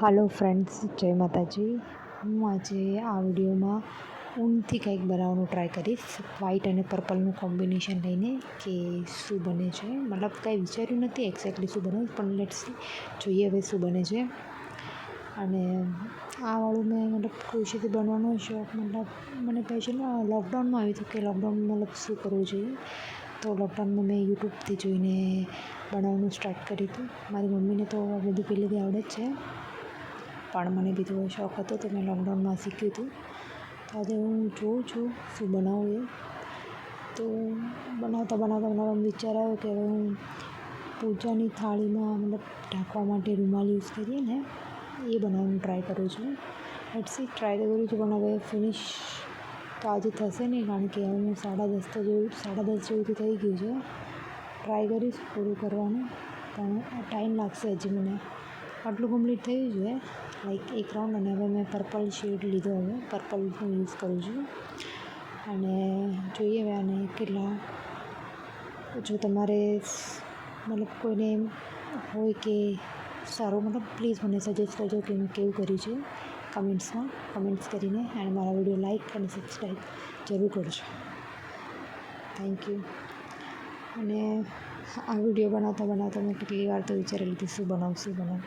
હાલો friends, જય માતાજી. હું આજે આ વિડીયોમાં ઊનથી કંઈક બનાવવાનું ટ્રાય કરીશ, વ્હાઈટ અને પર્પલનું કોમ્બિનેશન લઈને કે શું બને છે. મતલબ કાંઈ વિચાર્યું નથી એક્ઝેક્ટલી શું બનાવીશ, પણ લેટ્સ જોઈએ હવે શું બને છે. અને આ વાળું મેં મતલબ કૃષિથી બનવાનો શોખ, મતલબ મને પહેલાં લોકડાઉનમાં આવ્યું હતું કે લોકડાઉનમાં મતલબ શું કરવું જોઈએ. તો લોકડાઉનમાં મેં યુટ્યુબથી જોઈને બનાવવાનું સ્ટાર્ટ કર્યું હતું. મારી મમ્મીને તો આ બધું પહેલેથી આવડે જ છે, પણ મને બી થોડો શોખ હતો તો મેં લોકડાઉનમાં શીખ્યું હતું. તો આજે હું જોઉં છું શું બનાવું એ. તો બનાવતા વિચાર આવ્યો કે હવે હું પૂજાની થાળીમાં મતલબ ઢાંકવા માટે રૂમાલ યુઝ કરીએ ને, એ બનાવવાનું ટ્રાય કરું છું. લેટ્સ સી, ટ્રાય તો કરું છું, પણ હવે ફિનિશ તો આજે થશે નહીં, કારણ કે હું 10:30 જેવું તો થઈ ગયું છે. ટ્રાય કરીશ પૂરું કરવાનું, પણ ટાઈમ લાગશે હજી મને. આટલું કમ્પ્લીટ થયું છે, લાઈક એક રાઉન્ડ. અને હવે મેં પર્પલ શેડ લીધો, હવે પર્પલનું યુઝ કરું છું. અને જોઈએ હવે આને કેટલા, જો તમારે મતલબ કોઈને એમ હોય કે સારું, મતલબ પ્લીઝ મને સજેસ્ટ કરજો કે મેં કેવું કર્યું છે કમેન્ટ્સ કરીને. અને મારા વિડીયો લાઈક અને સબસ્ક્રાઈબ જરૂર કરજો. Thank you. અને આ વિડીયો બનાવતા મેં કેટલી વાર તો વિચારી લીધું શું બનાવું.